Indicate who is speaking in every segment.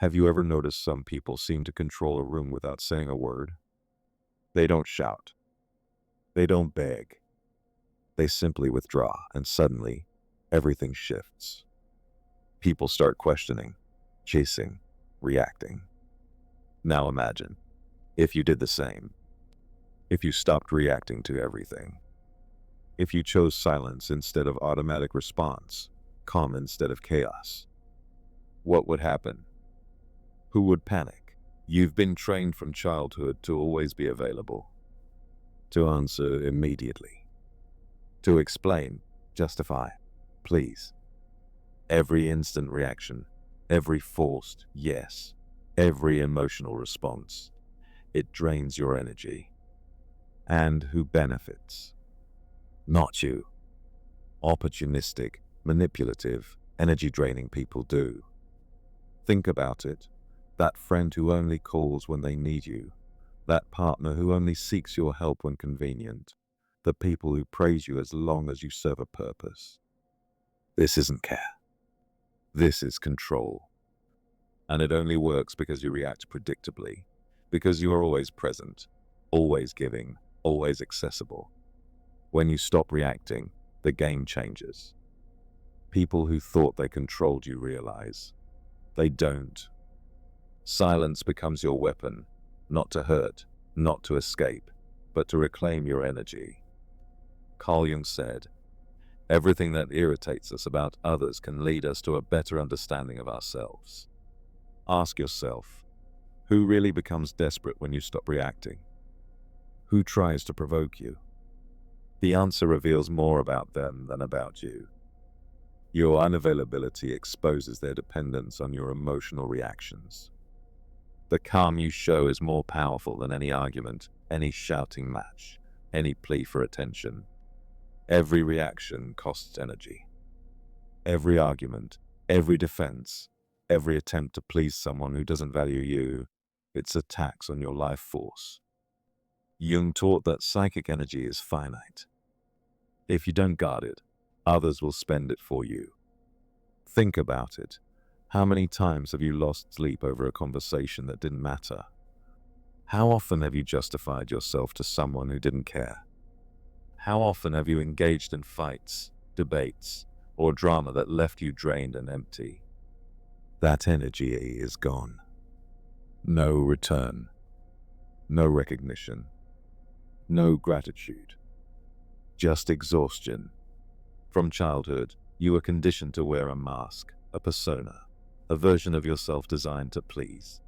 Speaker 1: Have you ever noticed some people seem to control a room without saying a word? They don't shout. They don't beg. They simply withdraw, and suddenly, everything shifts. People start questioning, chasing, reacting. Now imagine if you did the same. If you stopped reacting to everything. If you chose silence instead of automatic response, calm instead of chaos. What would happen? Who would panic? You've been trained from childhood to always be available, to answer immediately, to explain, justify, please. Every instant reaction, every forced yes, every emotional response, it drains your energy. And who benefits? Not you. Opportunistic, manipulative, energy-draining people do. Think about it. That friend who only calls when they need you. That partner who only seeks your help when convenient. The people who praise you as long as you serve a purpose. This isn't care. This is control. And it only works because you react predictably. Because you are always present, always giving, always accessible. When you stop reacting, the game changes. People who thought they controlled you realize they don't. Silence becomes your weapon, not to hurt, not to escape, but to reclaim your energy. Carl Jung said, "Everything that irritates us about others can lead us to a better understanding of ourselves." Ask yourself, who really becomes desperate when you stop reacting? Who tries to provoke you? The answer reveals more about them than about you. Your unavailability exposes their dependence on your emotional reactions. The calm you show is more powerful than any argument, any shouting match, any plea for attention. Every reaction costs energy. Every argument, every defense, every attempt to please someone who doesn't value you, it's a tax on your life force. Jung taught that psychic energy is finite. If you don't guard it, others will spend it for you. Think about it. How many times have you lost sleep over a conversation that didn't matter? How often have you justified yourself to someone who didn't care? How often have you engaged in fights, debates, or drama that left you drained and empty? That energy is gone. No return. No recognition. No gratitude. Just exhaustion. From childhood, you were conditioned to wear a mask, a persona, a version of yourself designed to please,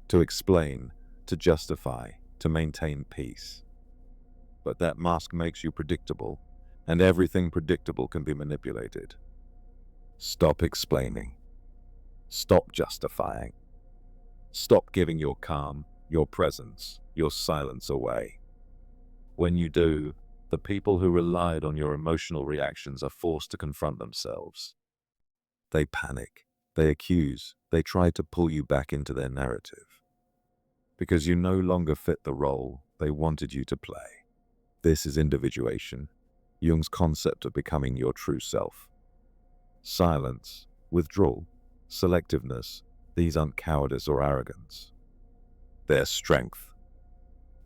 Speaker 1: to explain, to justify, to maintain peace. But that mask makes you predictable, and everything predictable can be manipulated. Stop explaining. Stop justifying. Stop giving your calm, your presence, your silence away. When you do, the people who relied on your emotional reactions are forced to confront themselves. They panic, they accuse, they try to pull you back into their narrative. Because you no longer fit the role they wanted you to play. This is individuation, Jung's concept of becoming your true self. Silence, withdrawal, selectiveness, these aren't cowardice or arrogance. They're strength.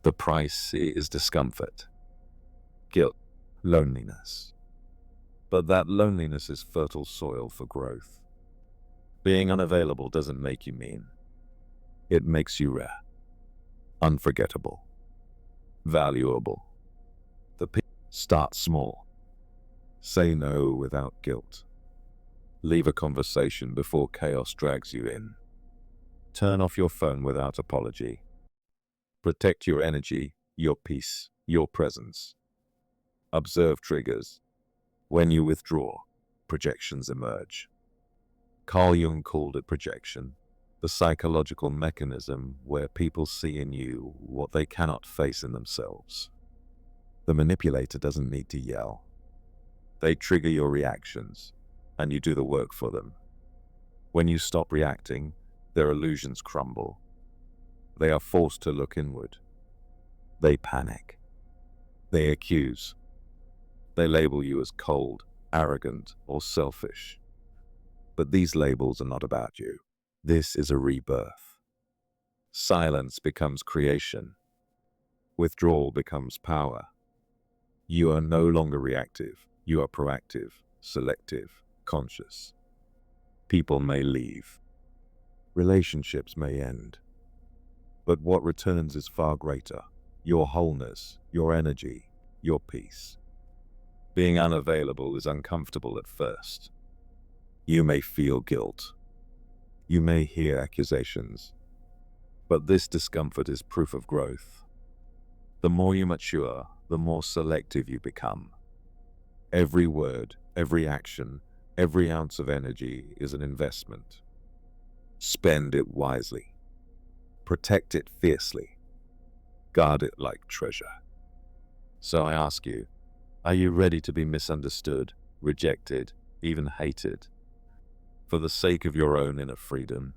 Speaker 1: The price is discomfort, guilt, loneliness. But that loneliness is fertile soil for growth. Being unavailable doesn't make you mean. It makes you rare, unforgettable, valuable. Start small. Say no without guilt. Leave a conversation before chaos drags you in. Turn off your phone without apology. Protect your energy, your peace, your presence. Observe triggers. When you withdraw, projections emerge. Carl Jung called it projection, the psychological mechanism where people see in you what they cannot face in themselves. The manipulator doesn't need to yell. They trigger your reactions, and you do the work for them. When you stop reacting, their illusions crumble. They are forced to look inward. They panic. They accuse. They label you as cold, arrogant, or selfish. But these labels are not about you. This is a rebirth. Silence becomes creation. Withdrawal becomes power. You are no longer reactive. You are proactive, selective, conscious. People may leave. Relationships may end. But what returns is far greater. Your wholeness, your energy, your peace. Being unavailable is uncomfortable at first. You may feel guilt. You may hear accusations. But this discomfort is proof of growth. The more you mature, the more selective you become. Every word, every action, every ounce of energy is an investment. Spend it wisely. Protect it fiercely. Guard it like treasure. So I ask you, are you ready to be misunderstood, rejected, even hated? For the sake of your own inner freedom?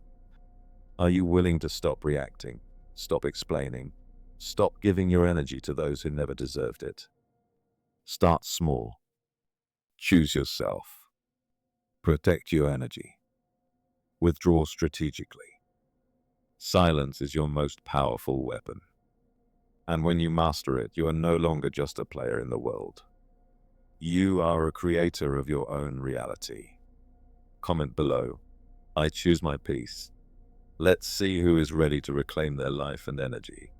Speaker 1: Are you willing to stop reacting, stop explaining, stop giving your energy to those who never deserved it? Start small. Choose yourself. Protect your energy. Withdraw strategically. Silence is your most powerful weapon. And when you master it, you are no longer just a player in the world. You are a creator of your own reality. Comment below. I choose my peace. Let's see who is ready to reclaim their life and energy.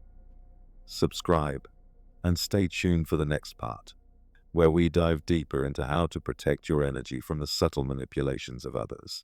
Speaker 1: Subscribe and stay tuned for the next part, where we dive deeper into how to protect your energy from the subtle manipulations of others.